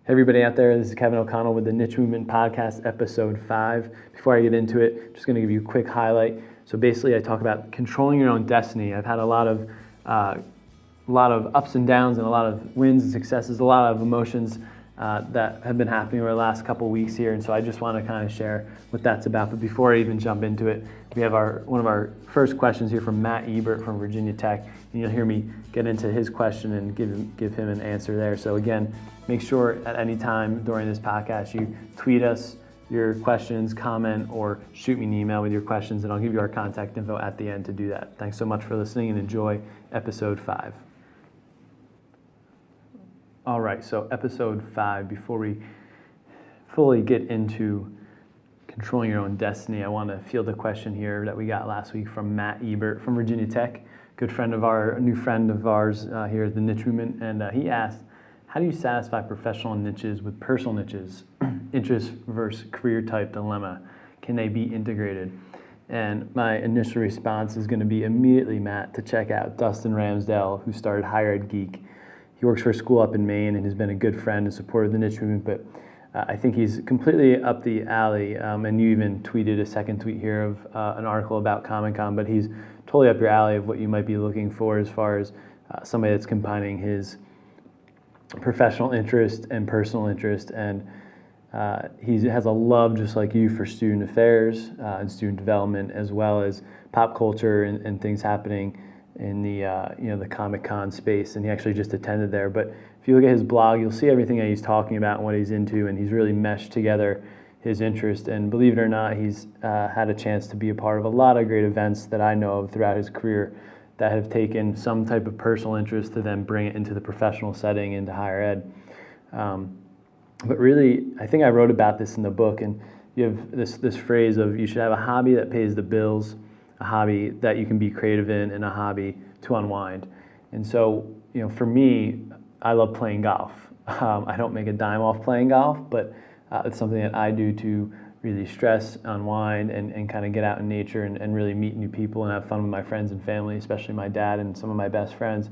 Hey everybody out there, this is Kevin O'Connell with the Niche Movement Podcast, episode 5. Before I get into it, just going to give you a quick highlight. So basically I talk about controlling your own destiny. I've had a lot of ups and downs and a lot of wins and successes, a lot of emotions that have been happening over the last couple weeks here, and so I just want to kind of share what that's about. But before I even jump into it, we have one of our first questions here from Matt Ebert from Virginia Tech, and you'll hear me get into his question and give him an answer there. So again, make sure at any time during this podcast you tweet us your questions, comment, or shoot me an email with your questions, and I'll give you our contact info at the end to do that. Thanks so much for listening and enjoy episode 5. All right, so episode 5, before we fully get into controlling your own destiny, I want to field a question here that we got last week from Matt Ebert from Virginia Tech, a new friend of ours here at the Niche Movement, and he asked, how do you satisfy professional niches with personal niches? Interest versus career type dilemma. Can they be integrated? And my initial response is going to be immediately, Matt, to check out Dustin Ramsdale, who started Higher Ed Geek. He works for a school up in Maine and has been a good friend and supporter of the niche movement, but I think he's completely up the alley, and you even tweeted a second tweet here of an article about Comic-Con, but he's totally up your alley of what you might be looking for as far as somebody that's combining his professional interest and personal interest, and he has a love just like you for student affairs and student development, as well as pop culture and things happening in the Comic-Con space, and he actually just attended there. But if you look at his blog, you'll see everything that he's talking about and what he's into, and he's really meshed together his interest. And believe it or not, he's had a chance to be a part of a lot of great events that I know of throughout his career that have taken some type of personal interest to then bring it into the professional setting, into higher ed. But really, I think I wrote about this in the book, and you have this phrase of you should have a hobby that pays the bills, a hobby that you can be creative in, and a hobby to unwind. And so, for me, I love playing golf. I don't make a dime off playing golf, but it's something that I do to really stress, unwind, and kind of get out in nature and really meet new people and have fun with my friends and family, especially my dad and some of my best friends.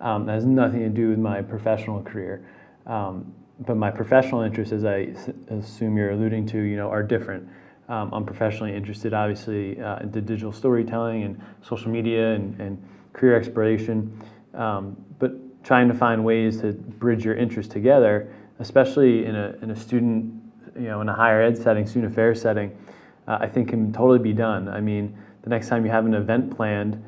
That has nothing to do with my professional career. But my professional interests, as I assume you're alluding to, are different. I'm professionally interested, obviously, into digital storytelling and social media and career exploration, but trying to find ways to bridge your interests together, especially in a student, in a higher ed setting, student affairs setting, I think can totally be done. I mean, the next time you have an event planned,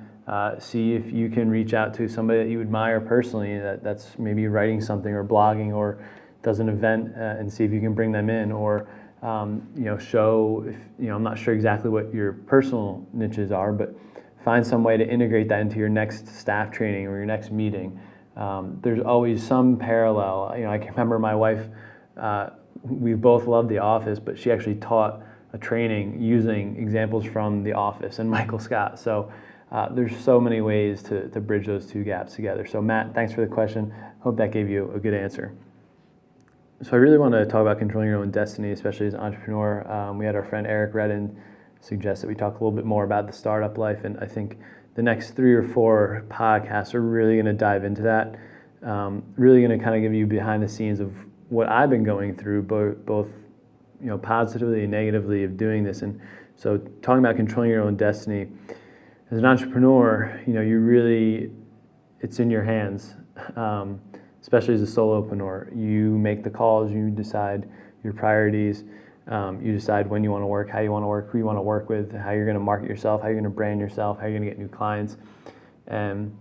see if you can reach out to somebody that you admire personally that's maybe writing something or blogging or does an event, and see if you can bring them in, or show if, I'm not sure exactly what your personal niches are, but find some way to integrate that into your next staff training or your next meeting. There's always some parallel. I can remember my wife, we both loved The Office, but she actually taught a training using examples from The Office and Michael Scott. So there's so many ways to bridge those two gaps together. So Matt, thanks for the question. Hope that gave you a good answer. So I really want to talk about controlling your own destiny, especially as an entrepreneur. We had our friend Eric Redden suggest that we talk a little bit more about the startup life, and I think the next 3 or 4 podcasts are really going to dive into that. Really going to kind of give you behind the scenes of what I've been going through, both positively and negatively of doing this. And so talking about controlling your own destiny, as an entrepreneur, it's in your hands. Especially as a solopreneur, you make the calls, you decide your priorities, you decide when you want to work, how you want to work, who you want to work with, how you're going to market yourself, how you're going to brand yourself, how you're going to get new clients. And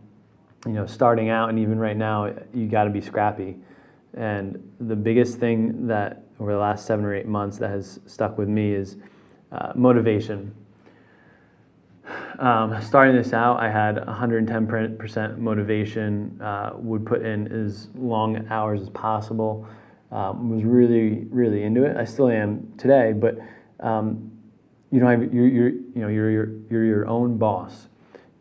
starting out, and even right now, you got to be scrappy. And the biggest thing that over the last 7 or 8 months that has stuck with me is motivation. Starting this out, I had 110% motivation, would put in as long hours as possible, was really, really into it. I still am today, but you're your own boss.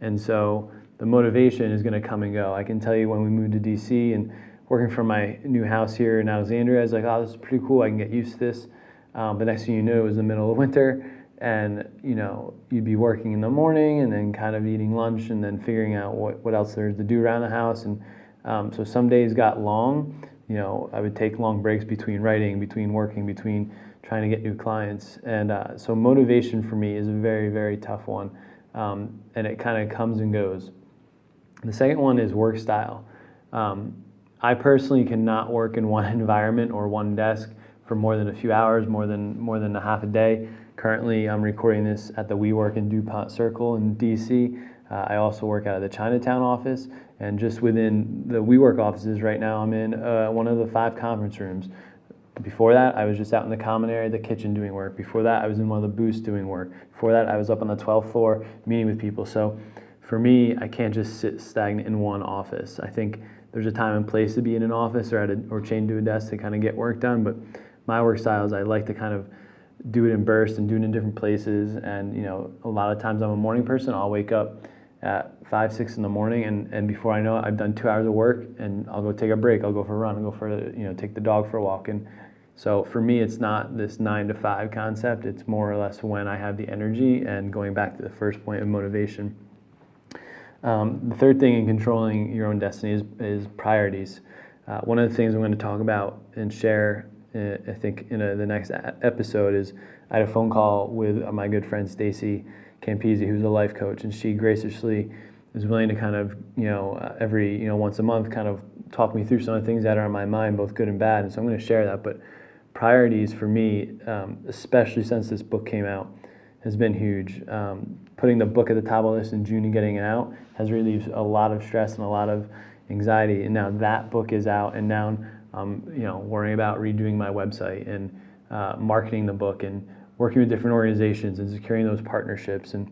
And so the motivation is going to come and go. I can tell you when we moved to DC and working from my new house here in Alexandria, I was like, oh, this is pretty cool. I can get used to this. But next thing you knew, it was the middle of winter. And you'd be working in the morning and then kind of eating lunch and then figuring out what else there's to do around the house. And so some days got long, I would take long breaks between writing, between working, between trying to get new clients. And so motivation for me is a very, very tough one. And it kind of comes and goes. The second one is work style. I personally cannot work in one environment or one desk for more than a few hours, more than a half a day. Currently, I'm recording this at the WeWork in DuPont Circle in DC. I also work out of the Chinatown office, and just within the WeWork offices right now, I'm in one of the 5 conference rooms. Before that, I was just out in the common area, the kitchen doing work. Before that, I was in one of the booths doing work. Before that, I was up on the 12th floor meeting with people. So for me, I can't just sit stagnant in one office. I think there's a time and place to be in an office or chained to a desk to kind of get work done, but my work style is I like to kind of do it in bursts and do it in different places. And a lot of times I'm a morning person. I'll wake up at 5, 6 in the morning, and before I know it, I've done 2 hours of work, and I'll go take a break. I'll go for a run. I'll go for take the dog for a walk. And so for me, it's not this 9 to 5 concept. It's more or less when I have the energy. And going back to the first point of motivation, the third thing in controlling your own destiny is priorities. One of the things I'm going to talk about and share, I think, in the next episode is I had a phone call with my good friend Stacy Campisi, who's a life coach, and she graciously is willing to kind of, every, once a month kind of talk me through some of the things that are on my mind, both good and bad. And so I'm going to share that. But priorities for me, especially since this book came out, has been huge. Putting the book at the top of the list in June and getting it out has relieved a lot of stress and a lot of anxiety. And now that book is out, and now I'm, worrying about redoing my website and marketing the book and working with different organizations and securing those partnerships. And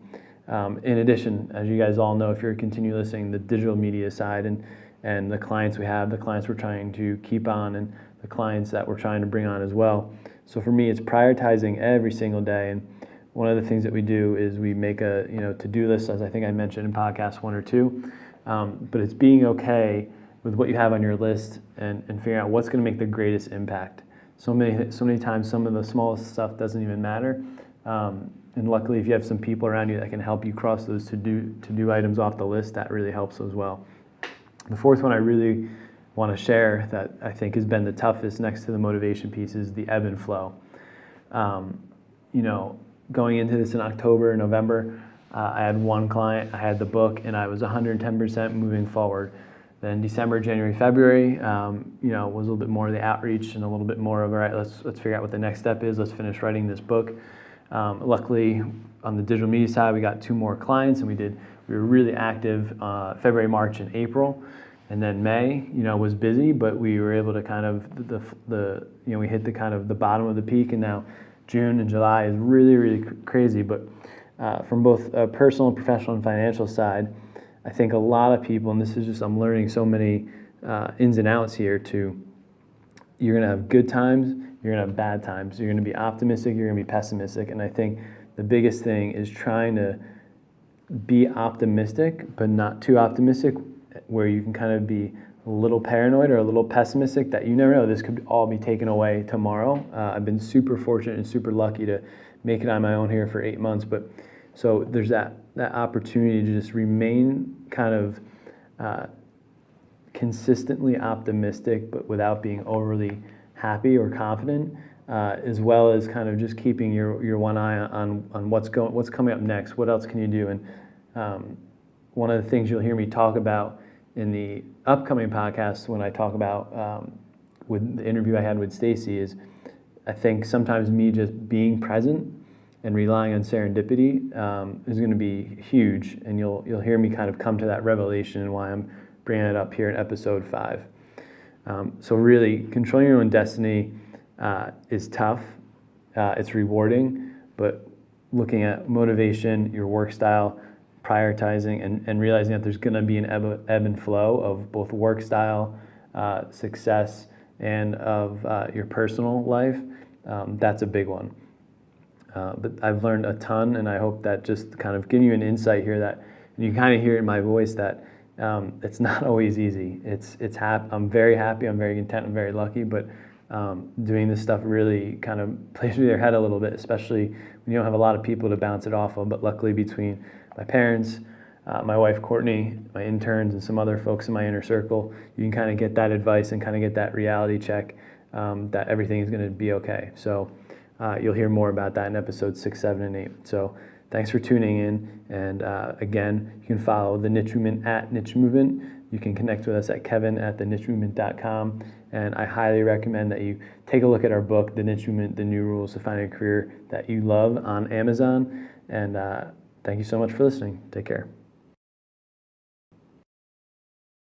in addition, as you guys all know, if you're continue listening, the digital media side and the clients we have, the clients we're trying to keep on, and the clients that we're trying to bring on as well. So for me, it's prioritizing every single day. And one of the things that we do is we make a to-do list, as I think I mentioned in podcast 1 or 2. But it's being okay with what you have on your list and figuring out what's going to make the greatest impact. So many times, some of the smallest stuff doesn't even matter. And luckily, if you have some people around you that can help you cross those to-do items off the list, that really helps as well. The fourth one I really want to share that I think has been the toughest next to the motivation piece is the ebb and flow. Going into this in October, November, I had one client, I had the book, and I was 110% moving forward. Then December, January, February, was a little bit more of the outreach and a little bit more of, all right, let's figure out what the next step is. Let's finish writing this book. Luckily, on the digital media side, we got 2 more clients, and we were really active February, March, and April. And then May, was busy, but we were able to kind of we hit the kind of the bottom of the peak, and now June and July is really, really crazy. But from both a personal and professional and financial side, I think a lot of people, and this is just, I'm learning so many ins and outs here too. You're going to have good times, you're going to have bad times. You're going to be optimistic, you're going to be pessimistic. And I think the biggest thing is trying to be optimistic, but not too optimistic, where you can kind of be a little paranoid or a little pessimistic that you never know, this could all be taken away tomorrow. I've been super fortunate and super lucky to make it on my own here for 8 months, but so there's that opportunity to just remain kind of consistently optimistic, but without being overly happy or confident, as well as kind of just keeping your one eye on what's coming up next. What else can you do? And one of the things you'll hear me talk about in the upcoming podcast when I talk about with the interview I had with Stacy is, I think sometimes me just being present and relying on serendipity is going to be huge, and you'll hear me kind of come to that revelation and why I'm bringing it up here in episode 5. So really, controlling your own destiny is tough. It's rewarding, but looking at motivation, your work style, prioritizing, and realizing that there's going to be an ebb and flow of both work style, success, and of your personal life, that's a big one. But I've learned a ton, and I hope that just kind of give you an insight here that you kind of hear in my voice that it's not always easy. I'm very happy, I'm very content, I'm very lucky, but doing this stuff really kind of plays with your head a little bit, especially when you don't have a lot of people to bounce it off of. But luckily, between my parents, my wife Courtney, my interns, and some other folks in my inner circle, you can kind of get that advice and kind of get that reality check that everything is going to be okay. So you'll hear more about that in episodes 6, 7, and 8. So thanks for tuning in. And again, you can follow The Niche Movement at Niche Movement. You can connect with us at kevin@thenichemovement.com. And I highly recommend that you take a look at our book, The Niche Movement, The New Rules to Finding a Career That You Love, on Amazon. And thank you so much for listening. Take care.